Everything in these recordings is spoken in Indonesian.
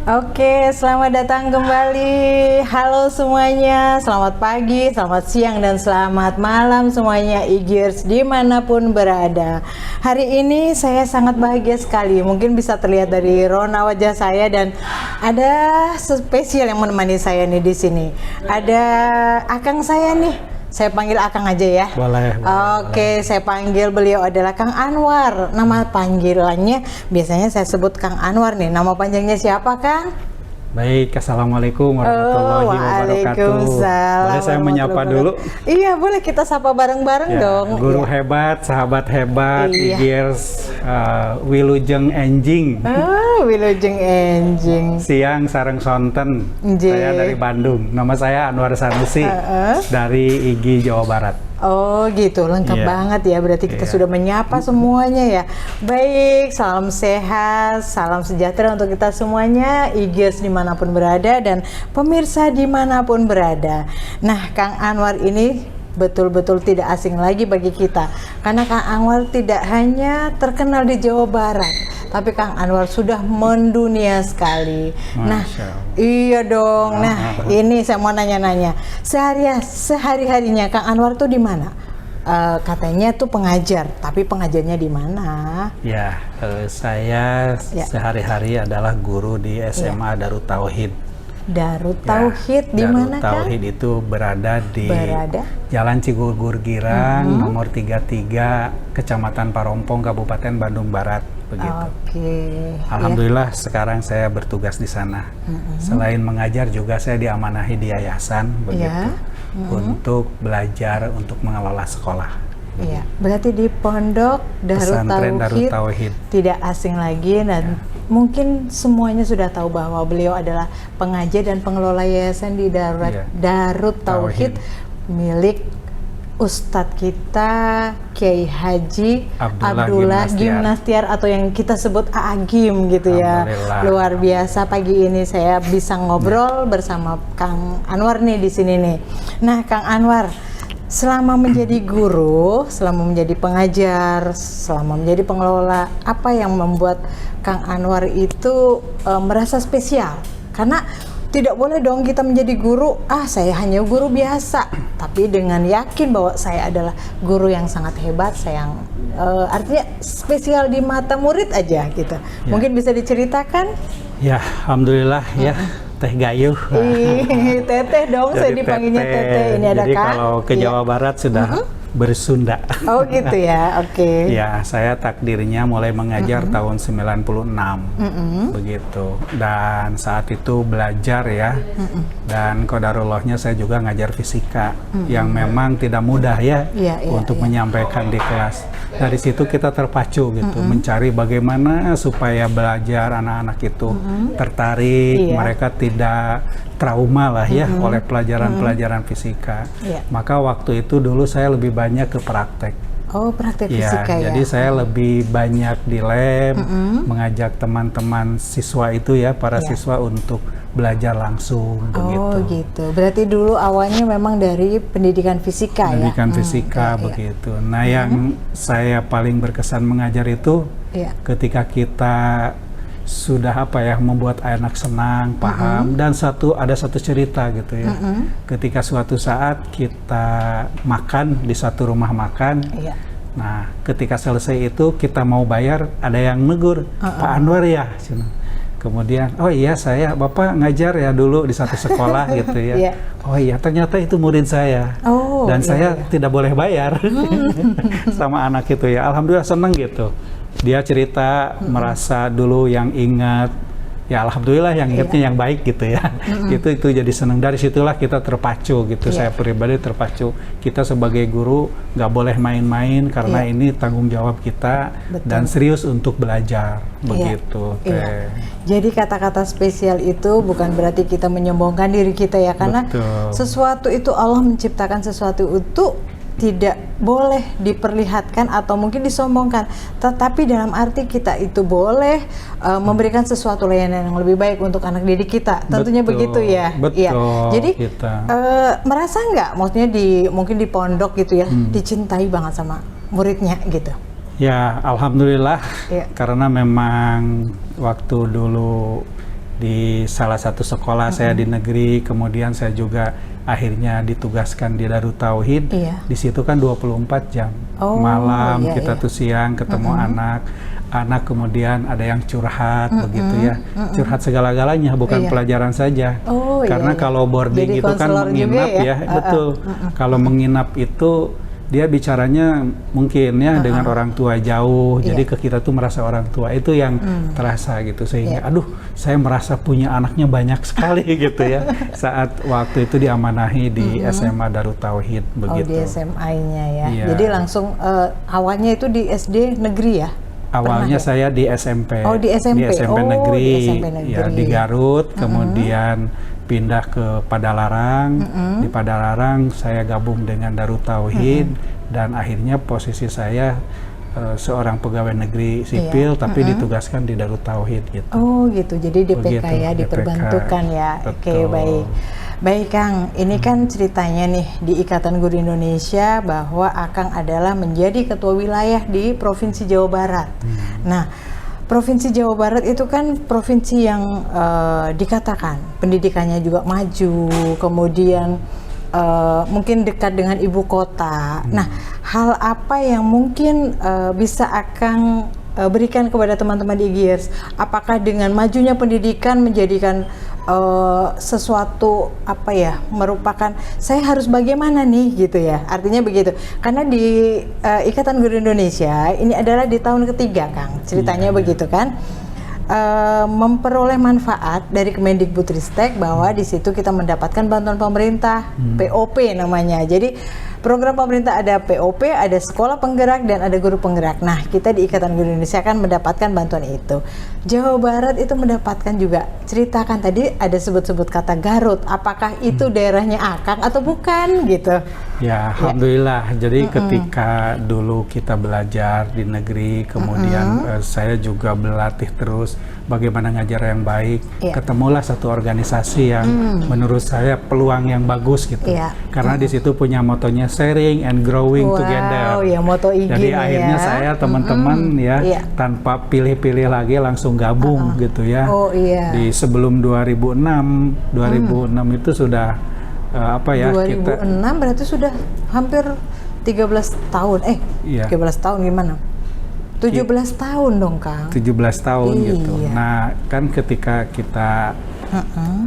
Oke, selamat datang kembali. Halo semuanya, selamat pagi, selamat siang, dan selamat malam semuanya Igers dimanapun berada. Hari ini saya sangat bahagia sekali, mungkin bisa terlihat dari rona wajah saya, dan ada spesial yang menemani saya nih di sini. Ada akang saya nih. Saya panggil Akang aja ya. Boleh. Oke, saya panggil beliau adalah Kang Anwar. Nama panggilannya biasanya saya sebut Kang Anwar nih. Nama panjangnya siapa, Kang? Baik, Assalamualaikum warahmatullahi wabarakatuh. Waalaikumsalam. Boleh saya menyapa dulu? Iya, boleh, kita sapa bareng-bareng Ya, dong. guru Iya. hebat, sahabat hebat, Iya. Igers, Wilujeng Enjing. Wilujeng Enjing. Siang sareng sonten. Nje. Saya dari Bandung. Nama saya Anwar Sanusi dari IGI Jawa Barat. Oh gitu, lengkap Iya. banget ya. Berarti kita Iya. sudah menyapa semuanya ya. Baik, salam sehat, salam sejahtera untuk kita semuanya, Igers dimanapun berada dan pemirsa dimanapun berada. Nah, Kang Anwar ini betul-betul tidak asing lagi bagi kita. Karena Kang Anwar tidak hanya terkenal di Jawa Barat, tapi Kang Anwar sudah mendunia sekali. Nah, Masya Allah. iya dong. Nah, ini saya mau nanya-nanya. Sehari-harinya Kang Anwar tuh di mana? Katanya tuh pengajar, tapi pengajarnya di mana? Ya, saya Ya. sehari-hari adalah guru di SMA Darut Tauhid. Darut Ya, Tauhid di mana, Kang? Tauhid itu berada di Berada? Jalan Cigugur Girang, nomor 33, Kecamatan Parompong, Kabupaten Bandung Barat, begitu. Oke. Alhamdulillah sekarang saya bertugas di sana. Selain mengajar juga saya diamanahi di yayasan, begitu, untuk belajar untuk mengelola sekolah. Iya, berarti di Pondok Darut Pesantren Darut Tauhid Tauhid. tidak asing lagi, dan mungkin semuanya sudah tahu bahwa beliau adalah pengajar dan pengelola yayasan di Iya. Darut Tauhid milik Ustadz kita Kiai Haji Abdullah Gimnastiar, atau yang kita sebut Agim gitu ya. Alhamdulillah. Luar biasa, pagi ini saya bisa ngobrol bersama Kang Anwar nih di sini nih. Nah, Kang Anwar, selama menjadi guru, selama menjadi pengajar, selama menjadi pengelola, apa yang membuat Kang Anwar itu merasa spesial? Karena tidak boleh dong kita menjadi guru, saya hanya guru biasa, tapi dengan yakin bahwa saya adalah guru yang sangat hebat, saya yang artinya spesial di mata murid aja gitu. Mungkin bisa diceritakan? Ya, Alhamdulillah ya, Teh Gayuh. Ih, Teteh dong, saya Jadi dipanggilnya Teteh. Ini ada Jadi Kang. kalau ke Jawa Barat sudah bersunda. Oh gitu ya, oke. Ya, saya takdirnya mulai mengajar tahun 96, begitu. Dan saat itu belajar ya, dan qadarullahnya saya juga ngajar fisika, yang memang tidak mudah ya, Iya, iya, untuk iya. menyampaikan di kelas. Dari situ kita terpacu gitu, mencari bagaimana supaya belajar anak-anak itu tertarik, Iya. mereka tidak trauma lah ya oleh pelajaran-pelajaran fisika. Iya. Maka waktu itu dulu saya lebih banyak ke praktek. Oh, praktek Ya, fisika ya. jadi saya lebih banyak di lab, mengajak teman-teman siswa itu ya, para Iya. siswa untuk belajar langsung begitu. Oh gitu. Berarti dulu awalnya memang dari pendidikan fisika Pendidikan ya. fisika Iya. begitu. Nah, yang saya paling berkesan mengajar itu Iya. ketika kita sudah membuat anak senang, paham, dan ada satu cerita gitu ya. Ketika suatu saat kita makan di satu rumah makan, Iya. nah ketika selesai itu kita mau bayar, ada yang negur, Pak Anwar ya, cina. Kemudian, oh iya Bapak ngajar ya dulu di satu sekolah gitu ya. Iya. Oh iya, ternyata itu murid saya. Oh, Dan iya, saya iya. tidak boleh bayar sama anak itu ya. Alhamdulillah seneng gitu. Dia cerita merasa dulu yang ingat, ya alhamdulillah yang ingatnya yang baik gitu ya. Itu jadi seneng. Dari situlah kita terpacu gitu. Iya. Saya pribadi terpacu. Kita sebagai guru nggak boleh main-main karena Iya. ini tanggung jawab kita. Betul. Dan serius untuk belajar begitu. Iya. Teh. Jadi kata-kata spesial itu bukan berarti kita menyombongkan diri kita ya, karena Betul. sesuatu itu Allah menciptakan sesuatu itu tidak boleh diperlihatkan atau mungkin disombongkan, tetapi dalam arti kita itu boleh memberikan sesuatu layanan yang lebih baik untuk anak didik kita, tentunya Betul, begitu ya. betul, Iya. Jadi kita. merasa nggak, maksudnya mungkin di pondok gitu ya, dicintai banget sama muridnya gitu. Ya, alhamdulillah, Iya. karena memang waktu dulu di salah satu sekolah saya di negeri, kemudian saya juga akhirnya ditugaskan di Darut Tauhid. Di situ kan 24 jam. Malam kita tuh siang ketemu anak kemudian ada yang curhat begitu ya. Curhat segala-galanya, bukan pelajaran saja. Karena kalau boarding jadi itu kan menginap ya, betul. Kalau menginap itu dia bicaranya mungkin ya dengan orang tua jauh, jadi ke kita tuh merasa orang tua itu yang terasa gitu, sehingga aduh saya merasa punya anaknya banyak sekali gitu ya saat waktu itu diamanahi di SMA Darut Tauhid begitu. Di SMA-nya ya. Jadi langsung awalnya itu di SD negeri ya? Awalnya saya di SMP. Di SMP. Di SMP negeri, di SMP negeri. Ya di Garut, kemudian pindah ke Padalarang. Di Padalarang saya gabung dengan Darut Tauhid dan akhirnya posisi saya seorang pegawai negeri sipil tapi ditugaskan di Darut Tauhid gitu. Gitu. Jadi DPK begitu, ya, diperbantukan ya. Oke, baik. Baik Kang, ini kan ceritanya nih di Ikatan Guru Indonesia bahwa Akang adalah menjadi ketua wilayah di Provinsi Jawa Barat. Nah, Provinsi Jawa Barat itu kan provinsi yang dikatakan pendidikannya juga maju, kemudian mungkin dekat dengan ibu kota. Nah, hal apa yang mungkin bisa Akang berikan kepada teman-teman di IGIRS? Apakah dengan majunya pendidikan menjadikan sesuatu apa ya, merupakan saya harus bagaimana nih gitu ya, artinya begitu, karena di Ikatan Guru Indonesia ini adalah di tahun ketiga Kang, ceritanya begitu kan, memperoleh manfaat dari Kemendikbudristek bahwa di situ kita mendapatkan bantuan pemerintah, POP namanya. Jadi program pemerintah ada POP, ada sekolah penggerak, dan ada guru penggerak. Nah, kita di Ikatan Guru Indonesia akan mendapatkan bantuan itu. Jawa Barat itu mendapatkan juga. Ceritakan tadi ada sebut-sebut kata Garut. Apakah itu daerahnya Akang atau bukan gitu? Ya, alhamdulillah. Jadi ketika dulu kita belajar di negeri, kemudian saya juga berlatih terus bagaimana ngajar yang baik. Ketemulah satu organisasi yang menurut saya peluang yang bagus gitu. Karena di situ punya motonya sharing and growing together. Ya, moto IG. Jadi akhirnya saya teman-teman tanpa pilih-pilih lagi langsung gabung gitu ya. Di sebelum 2006 itu sudah 2006 berarti sudah hampir 13 tahun. 13 tahun gimana? 17 tahun dong Kang. 17 tahun gitu. Nah, kan ketika kita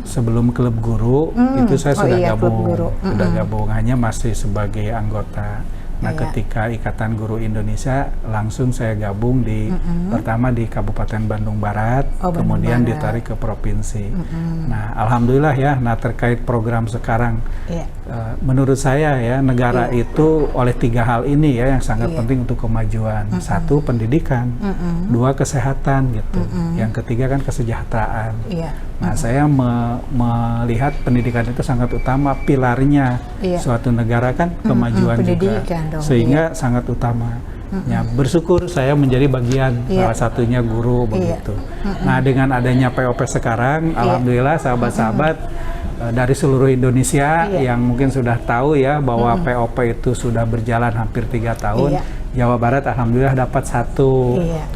sebelum klub guru itu saya sudah gabung. Sudah gabung, hanya masih sebagai anggota. Nah, ketika Ikatan Guru Indonesia langsung saya gabung di pertama di Kabupaten Bandung Barat, kemudian ditarik ke provinsi. Nah, alhamdulillah ya. Nah, terkait program sekarang, menurut saya ya negara itu oleh 3 hal ini ya yang sangat penting untuk kemajuan. 1, pendidikan, 2, kesehatan gitu. Yang ketiga kan kesejahteraan. Nah, saya melihat pendidikan itu sangat utama, pilarnya suatu negara kan kemajuan juga. Sehingga sangat utama. Ya, bersyukur saya menjadi bagian salah satunya guru begitu. Nah, dengan adanya POP sekarang, alhamdulillah sahabat-sahabat dari seluruh Indonesia yang mungkin sudah tahu ya bahwa POP itu sudah berjalan hampir 3 tahun. Jawa Barat alhamdulillah dapat 1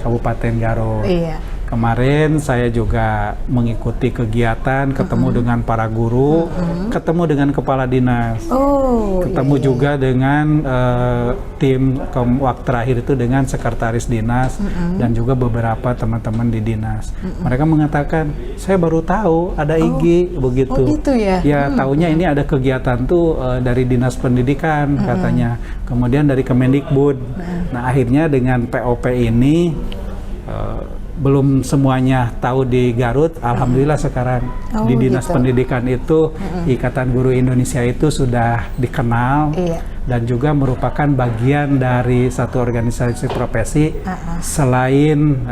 Kabupaten Garut. Kemarin saya juga mengikuti kegiatan, ketemu dengan para guru, ketemu dengan kepala dinas, ketemu juga dengan tim waktu terakhir itu dengan sekretaris dinas dan juga beberapa teman-teman di dinas. Mereka mengatakan, saya baru tahu ada IG begitu. Gitu ya? Ya, taunya ini ada kegiatan tuh dari Dinas Pendidikan katanya, kemudian dari Kemendikbud. Nah, akhirnya dengan POP ini belum semuanya tahu di Garut, alhamdulillah sekarang di Dinas Pendidikan itu Ikatan Guru Indonesia itu sudah dikenal dan juga merupakan bagian dari satu organisasi profesi selain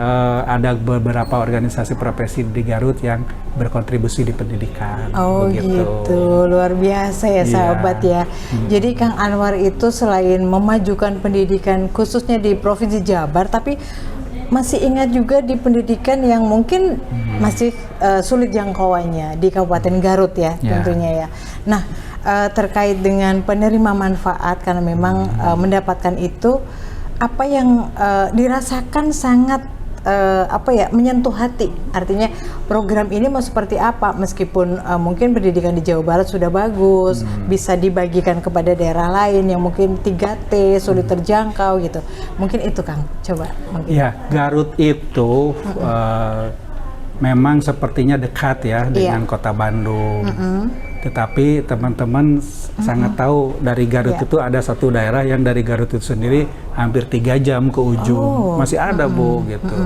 ada beberapa organisasi profesi di Garut yang berkontribusi di pendidikan. Gitu, luar biasa ya sahabat ya. Jadi Kang Anwar itu selain memajukan pendidikan khususnya di Provinsi Jabar, tapi masih ingat juga di pendidikan yang mungkin masih sulit jangkauannya di Kabupaten Garut ya tentunya ya. Nah, terkait dengan penerima manfaat karena memang mendapatkan itu, apa yang dirasakan sangat apa ya, menyentuh hati. Artinya program ini mau seperti apa, meskipun mungkin pendidikan di Jawa Barat sudah bagus, bisa dibagikan kepada daerah lain yang mungkin 3T sulit terjangkau gitu. Mungkin itu Kang, coba mungkin. Ya, Garut itu memang sepertinya dekat ya dengan kota Bandung. Tetapi teman-teman sangat tahu dari Garut itu ada satu daerah yang dari Garut itu sendiri hampir 3 jam ke ujung. Masih ada Bu gitu.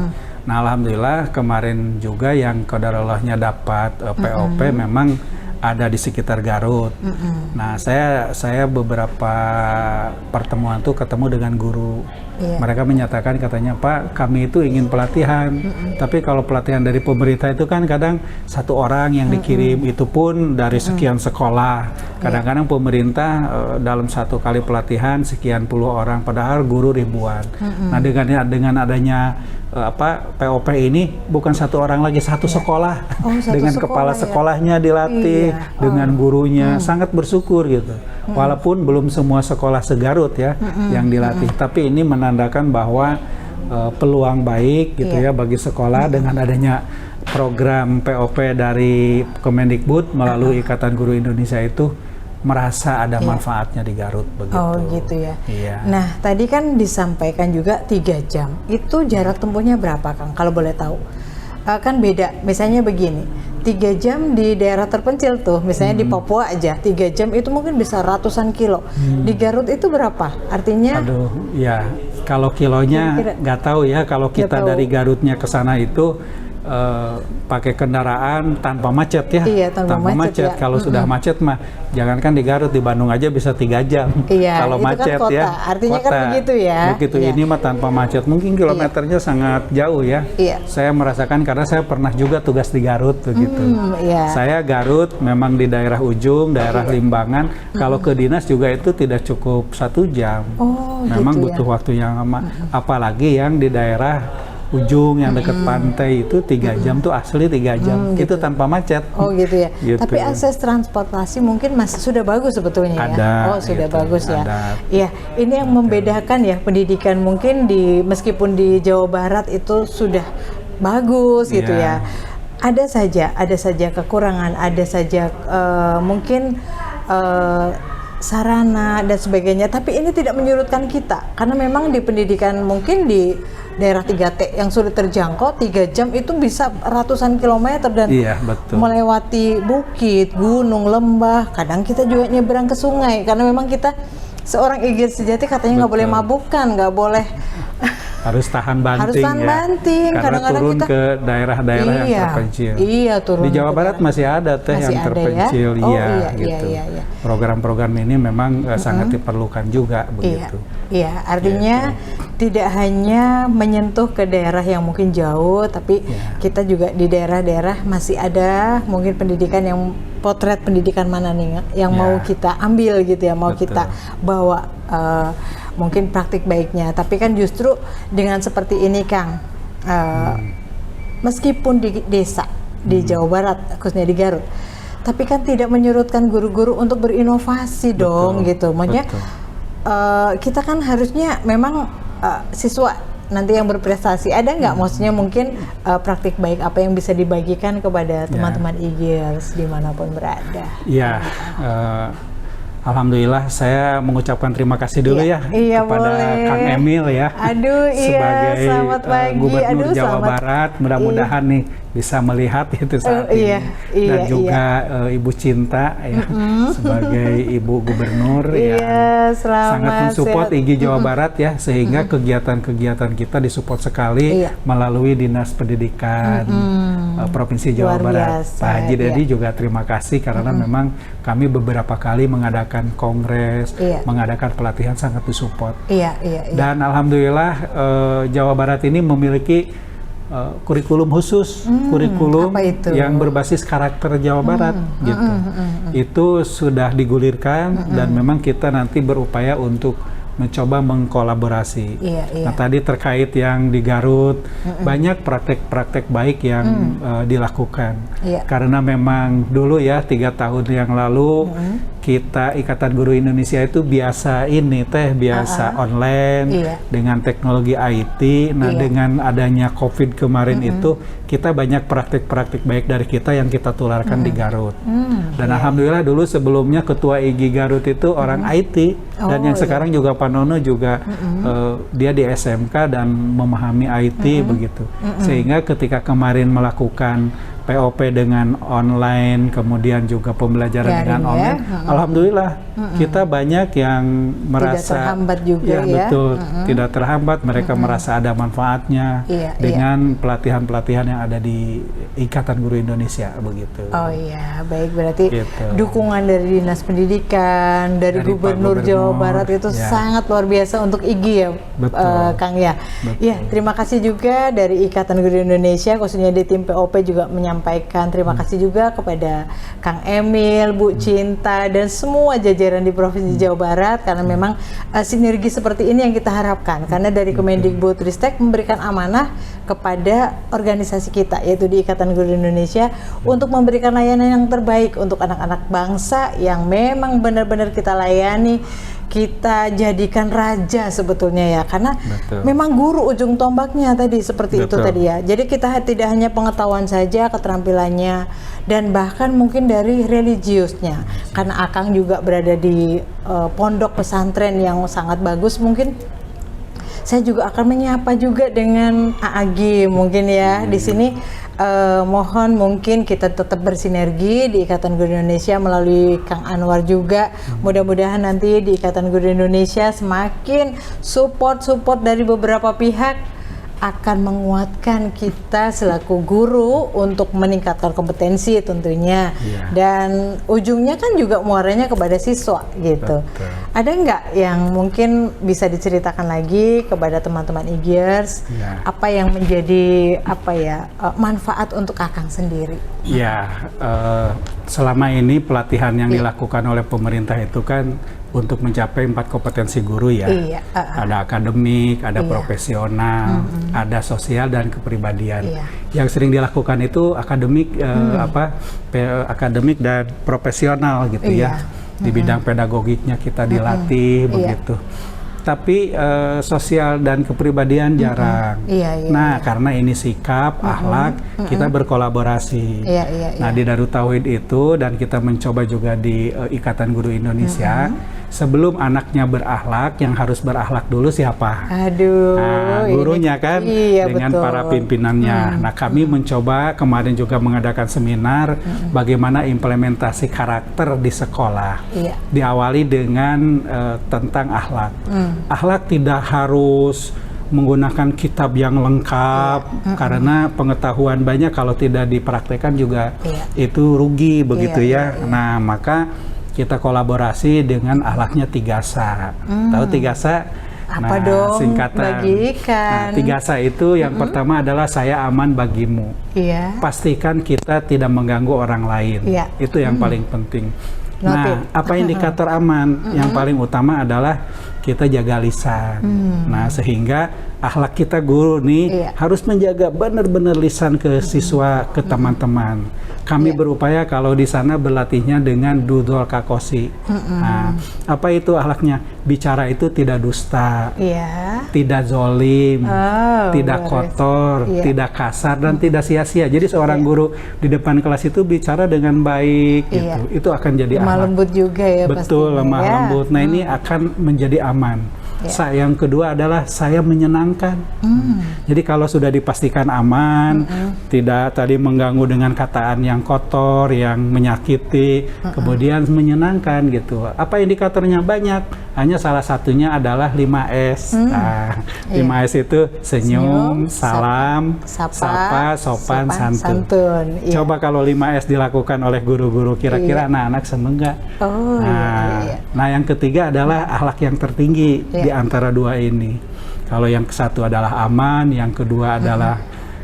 Nah alhamdulillah kemarin juga yang qadarallahnya dapat POP memang ada di sekitar Garut. Nah saya beberapa pertemuan tuh ketemu dengan guru. Mereka menyatakan katanya Pak kami itu ingin pelatihan, tapi kalau pelatihan dari pemerintah itu kan kadang satu orang yang dikirim, itu pun dari sekian sekolah. Kadang-kadang pemerintah dalam satu kali pelatihan sekian puluh orang, padahal guru ribuan. Nah dengan adanya POP ini bukan satu orang lagi, satu sekolah dengan kepala sekolahnya dilatih, dengan gurunya, sangat bersyukur gitu. Walaupun belum semua sekolah se-Garut ya yang dilatih, tapi ini menandakan bahwa peluang baik gitu ya bagi sekolah dengan adanya program POP dari Kemendikbud melalui Ikatan Guru Indonesia itu merasa ada manfaatnya di Garut begitu. Oh gitu ya. Iya. Nah tadi kan disampaikan juga 3 jam. Itu jarak tempuhnya berapa Kang? Kalau boleh tahu? Kan beda. Misalnya begini, 3 jam di daerah terpencil tuh, misalnya di Papua aja 3 jam itu mungkin bisa ratusan kilo. Di Garut itu berapa? Artinya? Aduh, ya kalau kilonya nggak tahu ya. Kalau kita dari Garutnya ke sana itu pakai kendaraan tanpa macet ya. Iya, tanpa macet ya. Kalau sudah macet mah jangankan di Garut, di Bandung aja bisa 3 jam. Iya, kalau itu macet kan kota. ya. Artinya kan begitu ya. Begitu iya. Ini mah tanpa macet. Mungkin kilometernya sangat jauh ya. Iya. Saya merasakan karena saya pernah juga tugas di Garut begitu. Iya. Saya Garut memang di daerah ujung, daerah Limbangan. Kalau ke dinas juga itu tidak cukup 1 jam. Oh, memang gitu butuh waktu yang lama. Apalagi yang di daerah ujung yang dekat pantai itu 3 jam tuh asli 3 jam. Itu tanpa macet. Oh gitu ya. Gitu. Tapi akses transportasi mungkin masih sudah bagus sebetulnya ya. Ada, Oh sudah gitu, bagus ya. ada. Iya, ini yang membedakan ya pendidikan mungkin meskipun di Jawa Barat itu sudah bagus gitu ya. Ada saja kekurangan, ada saja mungkin sarana dan sebagainya, tapi ini tidak menyurutkan kita karena memang di pendidikan mungkin di daerah 3T yang sulit terjangkau 3 jam itu bisa ratusan kilometer dan betul. melewati bukit, gunung, lembah, kadang kita juga nyebrang ke sungai karena memang kita seorang IGIR sejati katanya nggak boleh mabukan, nggak boleh harus tahan banting, harus tahan banting. Karena Kadang-kadang turun kita ke daerah-daerah yang terpencil. Iya, turun di Jawa Barat masih ada yang terpencil, ya? gitu. Program-program ini memang sangat diperlukan juga begitu. Iya, artinya tidak hanya menyentuh ke daerah yang mungkin jauh, tapi kita juga di daerah-daerah masih ada mungkin pendidikan yang potret pendidikan mana nih yang mau kita ambil gitu ya, mau kita bawa. Mungkin praktik baiknya, tapi kan justru dengan seperti ini Kang, meskipun di desa di Jawa Barat khususnya di Garut, tapi kan tidak menyurutkan guru-guru untuk berinovasi dong gitu. Maksudnya kita kan harusnya memang siswa nanti yang berprestasi ada nggak? Maksudnya mungkin praktik baik apa yang bisa dibagikan kepada teman-teman IGIR dimanapun berada? Iya. Alhamdulillah saya mengucapkan terima kasih dulu kepada boleh. Kang Emil ya. Sebagai selamat pagi. Gubernur Jawa Barat. Mudah-mudahan nih bisa melihat itu saat ini. Dan juga Ibu Cinta ya sebagai Ibu Gubernur yang sangat mensupport IGI Jawa Barat ya, sehingga kegiatan-kegiatan kita disupport sekali melalui Dinas Pendidikan Provinsi Jawa Barat. Pak Haji Dedi juga terima kasih karena memang kami beberapa kali mengadakan kongres, mengadakan pelatihan sangat disupport. Dan alhamdulillah Jawa Barat ini memiliki kurikulum khusus, kurikulum yang berbasis karakter Jawa Barat gitu. Itu sudah digulirkan dan memang kita nanti berupaya untuk mencoba mengkolaborasi. Iya, iya. Nah tadi terkait yang di Garut, banyak praktek-praktek baik yang dilakukan. Iya. Karena memang dulu ya 3 tahun yang lalu kita Ikatan Guru Indonesia itu biasa online Iya. dengan teknologi IT. Nah Iya. dengan adanya COVID kemarin itu kita banyak praktek-praktek baik dari kita yang kita tularkan di Garut. Dan alhamdulillah dulu sebelumnya Ketua IGI Garut itu orang IT, dan yang sekarang juga Pak Nono juga dia di SMK dan memahami IT begitu. Sehingga ketika kemarin melakukan POP dengan online, kemudian juga pembelajaran Daring, dengan online, alhamdulillah kita banyak yang merasa tidak terhambat juga ya. Betul, tidak terhambat, mereka merasa ada manfaatnya dengan pelatihan-pelatihan yang ada di Ikatan Guru Indonesia begitu. Oh iya, baik, berarti Gitu. dukungan dari Dinas Pendidikan, dari Dari Gubernur Pak Jawa Gubernur, Barat itu ya. sangat luar biasa untuk IGI ya, Betul. Kang ya. Betul. Ya, terima kasih juga dari Ikatan Guru Indonesia, khususnya di tim POP juga menyampaikan terima kasih juga kepada Kang Emil, Bu Cinta, dan semua jajaran di Provinsi Jawa Barat, karena memang sinergi seperti ini yang kita harapkan, karena dari Kemendikbudristek memberikan amanah kepada organisasi kita, yaitu di Ikatan Guru Indonesia, untuk memberikan layanan yang terbaik untuk anak-anak bangsa yang memang benar-benar kita layani, kita jadikan raja sebetulnya ya, karena memang guru ujung tombaknya tadi seperti itu tadi ya. Jadi kita tidak hanya pengetahuan saja, keterampilannya, dan bahkan mungkin dari religiusnya, karena Akang juga berada di pondok pesantren yang sangat bagus. Mungkin saya juga akan menyapa juga dengan AAG mungkin ya di sini. Mohon mungkin kita tetap bersinergi di Ikatan Guru Indonesia melalui Kang Anwar juga. Mudah-mudahan nanti di Ikatan Guru Indonesia semakin support dari beberapa pihak akan menguatkan kita selaku guru untuk meningkatkan kompetensi tentunya. Dan ujungnya kan juga muaranya kepada siswa gitu. Ada nggak yang mungkin bisa diceritakan lagi kepada teman-teman IGIers, apa yang menjadi manfaat untuk Akang sendiri? Ya, selama ini pelatihan yang dilakukan oleh pemerintah itu kan untuk mencapai 4 kompetensi guru ya. Ada akademik, ada profesional, ada sosial dan kepribadian. Yang sering dilakukan itu akademik, akademik dan profesional gitu ya. Di bidang pedagogiknya kita dilatih begitu. Tapi sosial dan kepribadian jarang. Nah, karena ini sikap, akhlak, kita berkolaborasi. Nah, di Darut Tauhid itu, dan kita mencoba juga di Ikatan Guru Indonesia, sebelum anaknya berakhlak, yang harus berakhlak dulu siapa? Nah, gurunya kan, dengan para pimpinannya. Nah, kami mencoba kemarin juga mengadakan seminar bagaimana implementasi karakter di sekolah. Diawali dengan tentang akhlak. Akhlak tidak harus menggunakan kitab yang lengkap, karena pengetahuan banyak kalau tidak dipraktekkan juga itu rugi begitu ya. Nah, maka kita kolaborasi dengan akhlaknya 3SA. Tahu 3SA? Apa dong? Singkatan. Bagikan. Nah, 3SA itu yang pertama adalah saya aman bagimu. Pastikan kita tidak mengganggu orang lain. Itu yang paling penting. Nah, apa indikator aman? Yang paling utama adalah kita jaga lisan. Nah, sehingga akhlak kita guru nih harus menjaga benar-benar lisan ke siswa, ke teman-teman. Kami berupaya kalau di sana berlatihnya dengan dudul kakosi. Nah, apa itu akhlaknya? Bicara itu tidak dusta, tidak zolim, tidak kotor, tidak kasar, dan tidak sia-sia. Jadi seorang guru di depan kelas itu bicara dengan baik, gitu. Itu akan jadi lemah lembut juga ya. Betul, lemah lembut. Nah, ini akan menjadi aman. Yang kedua adalah saya menyenangkan. Jadi kalau sudah dipastikan aman, tidak tadi mengganggu dengan kataan yang kotor, yang menyakiti, kemudian menyenangkan gitu. Apa indikatornya? Banyak. Hanya salah satunya adalah 5S. Nah, 5S itu senyum, salam, sapa, sopan, santun. Coba kalau 5S dilakukan oleh guru-guru, kira-kira anak-anak seneng nggak? Nah, yang ketiga adalah akhlak yang tertinggi di antara dua ini. Kalau yang satu adalah aman, yang kedua adalah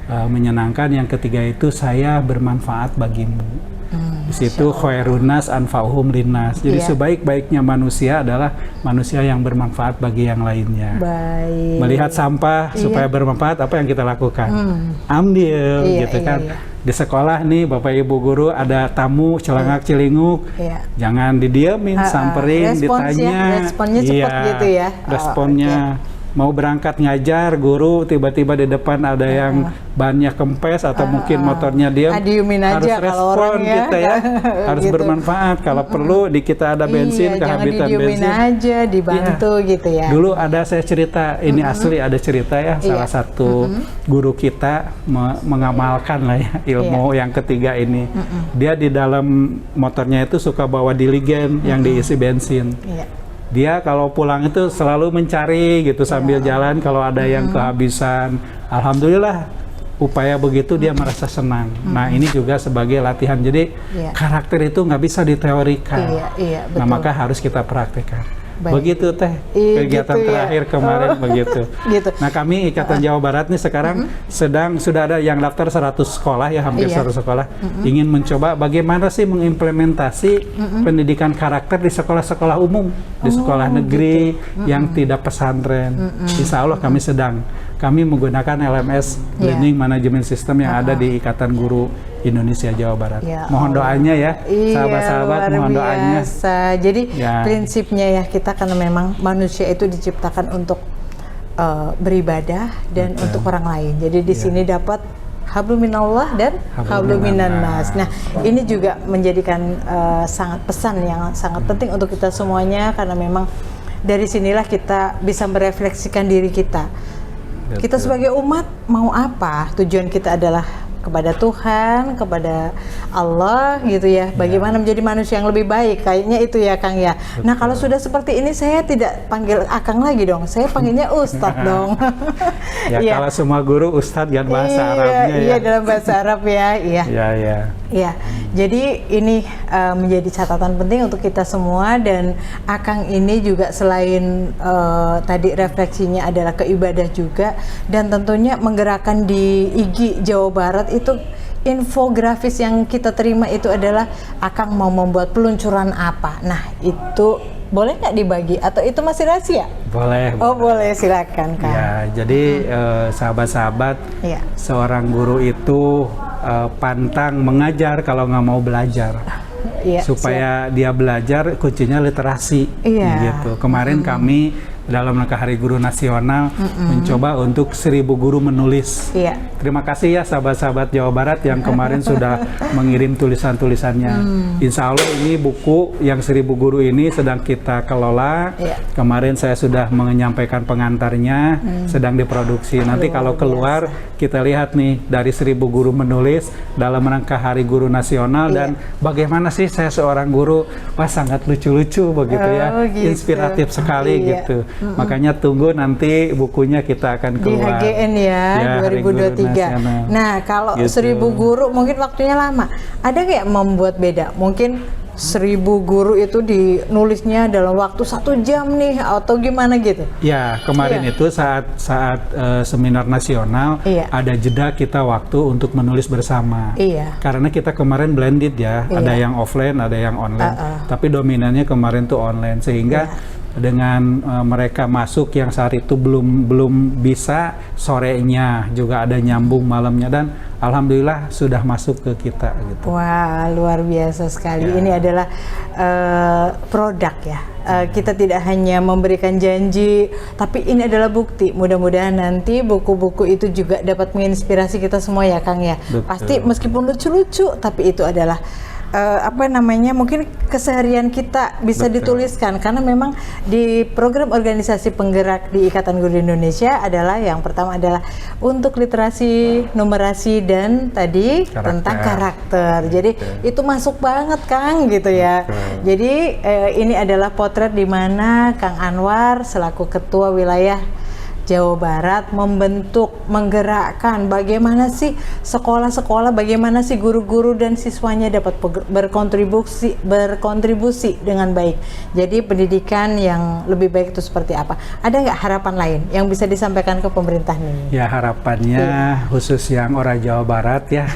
menyenangkan, yang ketiga itu saya bermanfaat bagimu. Di situ khairunas anfa'uhum linnas. Jadi sebaik-baiknya manusia adalah manusia yang bermanfaat bagi yang lainnya. Baik. Melihat sampah supaya bermanfaat, apa yang kita lakukan? Ambil, gitu kan. Di sekolah nih Bapak Ibu guru ada tamu celengak celinguk, jangan didiamin, samperin, ditanya. Responnya cepat gitu ya. Responnya. Mau berangkat ngajar, guru tiba-tiba di depan ada yang bannya kempes atau mungkin motornya diam, harus respon kita ya, harus gitu. Bermanfaat. Kalau perlu di kita ada bensin, kehabisan bensin, aja dibantu gitu ya. Dulu ada saya cerita, ini asli ada cerita ya, salah satu guru kita mengamalkan lah ya ilmu yang ketiga ini. Dia di dalam motornya itu suka bawa diligen yang diisi bensin. Dia kalau pulang itu selalu mencari gitu sambil jalan kalau ada yang kehabisan. Alhamdulillah upaya begitu dia merasa senang. Nah ini juga sebagai latihan. Jadi karakter itu nggak bisa diteorikan. Betul. Nah maka harus kita praktekkan. Begitu teh kegiatan gitu terakhir kemarin begitu. Gitu. Nah kami Ikatan Jawa Barat nih sekarang sudah ada yang daftar 100 sekolah ya, hampir 100 sekolah ingin mencoba bagaimana sih mengimplementasi pendidikan karakter di sekolah-sekolah umum, di sekolah negeri yang tidak pesantren. Insya Allah kami menggunakan LMS Learning Management System yang ada di Ikatan Guru Indonesia Jawa Barat. Mohon doanya ya, sahabat-sahabat, mohon doanya. Jadi prinsipnya ya kita karena memang manusia itu diciptakan untuk beribadah dan untuk orang lain. Jadi di sini dapat hablum minallah dan hablum minannas. Nah, ini juga menjadikan sangat pesan yang sangat penting untuk kita semuanya karena memang dari sinilah kita bisa merefleksikan diri kita. Kita sebagai umat mau apa? Tujuan kita adalah kepada Tuhan, kepada Allah gitu ya. Bagaimana menjadi manusia yang lebih baik? Kayaknya itu ya Kang ya. Betul. Nah kalau sudah seperti ini saya tidak panggil Akang lagi dong. Saya panggilnya Ustadz dong. Kalau semua guru Ustadz kan bahasa Arabnya ya. Iya dalam bahasa Arab ya. Iya. Jadi ini menjadi catatan penting untuk kita semua dan Akang ini juga selain tadi refleksinya adalah keibadah juga dan tentunya menggerakkan di IGI Jawa Barat itu infografis yang kita terima itu adalah Akang mau membuat peluncuran apa. Nah itu boleh nggak dibagi atau itu masih rahasia? Boleh. Oh boleh silakan Kang. Ya jadi sahabat-sahabat seorang guru itu pantang mengajar kalau nggak mau belajar. Supaya dia belajar kuncinya literasi. Gitu. Kemarin kami dalam rangka Hari Guru Nasional mencoba untuk 1000 guru menulis. Terima kasih ya sahabat-sahabat Jawa Barat yang kemarin sudah mengirim tulisan-tulisannya. Insya Allah ini buku yang 1000 guru ini sedang kita kelola. Kemarin saya sudah menyampaikan pengantarnya, sedang diproduksi. Nanti kalau keluar kita lihat nih dari 1000 guru menulis dalam rangka Hari Guru Nasional dan bagaimana sih saya seorang guru, wah sangat lucu-lucu begitu ya, inspiratif sekali gitu. Makanya tunggu nanti bukunya kita akan keluar di HGN ya 2023. Nah kalau gitu. 1000 guru mungkin waktunya lama. Ada nggak membuat beda? Mungkin 1000 guru itu dinulisnya dalam waktu 1 jam nih atau gimana gitu? Ya kemarin itu saat seminar nasional ada jeda kita waktu untuk menulis bersama. Karena kita kemarin blended ya, ada yang offline, ada yang online. Tapi dominannya kemarin tuh online sehingga dengan mereka masuk yang saat itu belum bisa sorenya juga ada nyambung malamnya dan alhamdulillah sudah masuk ke kita gitu. Wah luar biasa sekali. Ini adalah produk ya. Kita tidak hanya memberikan janji tapi ini adalah bukti. Mudah-mudahan nanti buku-buku itu juga dapat menginspirasi kita semua ya Kang ya. Betul. Pasti meskipun lucu-lucu tapi itu adalah mungkin keseharian kita bisa dituliskan karena memang di program organisasi penggerak di Ikatan Guru Indonesia adalah yang pertama adalah untuk literasi, numerasi dan tadi tentang karakter. Jadi itu masuk banget Kang gitu ya. Jadi ini adalah potret di mana Kang Anwar selaku ketua wilayah Jawa Barat membentuk, menggerakkan bagaimana sih sekolah-sekolah, bagaimana sih guru-guru dan siswanya dapat berkontribusi dengan baik. Jadi pendidikan yang lebih baik itu seperti apa? Ada nggak harapan lain yang bisa disampaikan ke pemerintah nih? Ya harapannya khusus yang orang Jawa Barat ya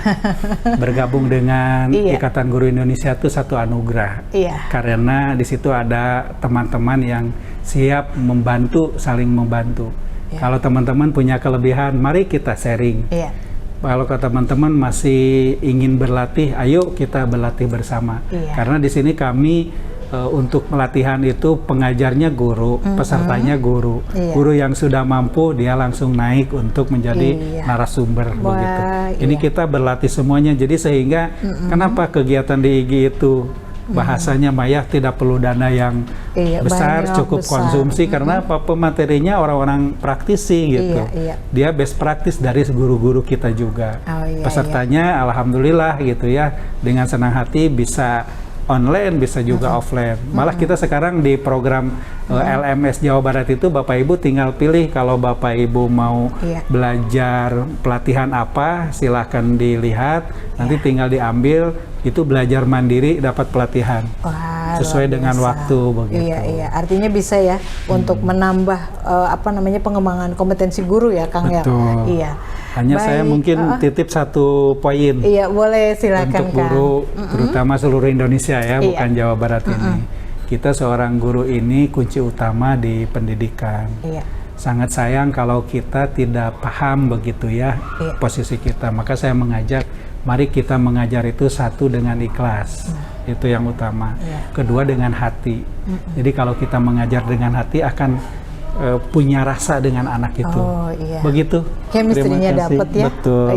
bergabung dengan Ikatan Guru Indonesia itu satu anugerah. Karena di situ ada teman-teman yang siap membantu, saling membantu. Kalau teman-teman punya kelebihan, mari kita sharing. Kalau teman-teman masih ingin berlatih, ayo kita berlatih bersama. Karena di sini kami untuk pelatihan itu pengajarnya guru, pesertanya guru. Guru yang sudah mampu dia langsung naik untuk menjadi narasumber begitu. Ini kita berlatih semuanya. Jadi sehingga kenapa kegiatan di IGI itu bahasanya Maya tidak perlu dana yang besar, cukup konsumsi karena materinya orang-orang praktisi gitu. Dia best practice dari guru-guru kita juga. Pesertanya alhamdulillah gitu ya, dengan senang hati bisa online, bisa juga offline. Malah kita sekarang di program LMS Jawa Barat itu Bapak Ibu tinggal pilih kalau Bapak Ibu mau belajar pelatihan apa, silahkan dilihat, nanti tinggal diambil, itu belajar mandiri dapat pelatihan. Wah, sesuai dengan waktu begitu. Iya, artinya bisa ya untuk menambah pengembangan kompetensi guru ya, Kang. Betul. Iya. Hanya saya mungkin titip satu poin. Iya, boleh silakan, untuk guru, terutama seluruh Indonesia ya, bukan Jawa Barat ini. Kita seorang guru ini kunci utama di pendidikan. Sangat sayang kalau kita tidak paham begitu ya posisi kita. Maka saya mengajak, mari kita mengajar itu satu dengan ikhlas, itu yang utama. Kedua dengan hati. Jadi kalau kita mengajar dengan hati akan punya rasa dengan anak itu. Begitu. Chemistry-nya dapat ya. Betul.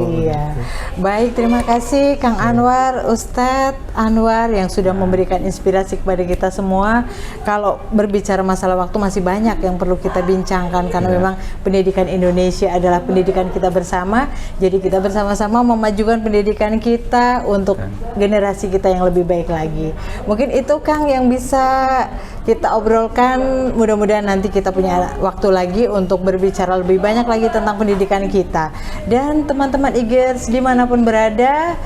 Baik, terima kasih Kang Anwar, Ustadz Anwar yang sudah memberikan inspirasi kepada kita semua. Kalau berbicara masalah waktu masih banyak yang perlu kita bincangkan karena memang pendidikan Indonesia adalah pendidikan kita bersama. Jadi kita bersama-sama memajukan pendidikan kita untuk generasi kita yang lebih baik lagi. Mungkin itu Kang yang bisa kita obrolkan. Mudah-mudahan nanti kita punya waktu lagi untuk berbicara lebih banyak lagi tentang pendidikan kita. Dan teman-teman IGERS dimanapun berada,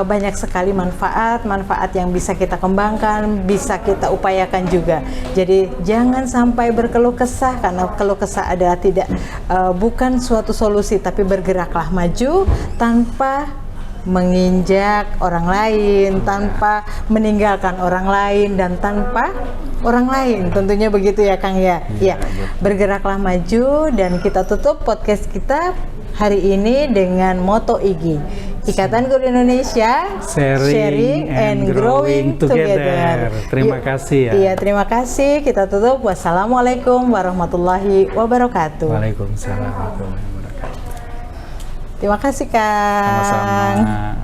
banyak sekali manfaat yang bisa kita kembangkan, bisa kita upayakan juga. Jadi jangan sampai berkeluh kesah, karena keluh kesah adalah bukan suatu solusi, tapi bergeraklah maju tanpa menginjak orang lain, tanpa meninggalkan orang lain, dan tanpa orang lain, tentunya begitu ya Kang ya. Bergeraklah maju. Dan kita tutup podcast kita hari ini dengan moto IGI, Ikatan Guru Indonesia, sharing and growing together. Terima kasih ya. Iya, terima kasih. Kita tutup. Wassalamualaikum warahmatullahi wabarakatuh. Waalaikumsalam warahmatullahi wabarakatuh. Terima kasih Kang. Sama-sama.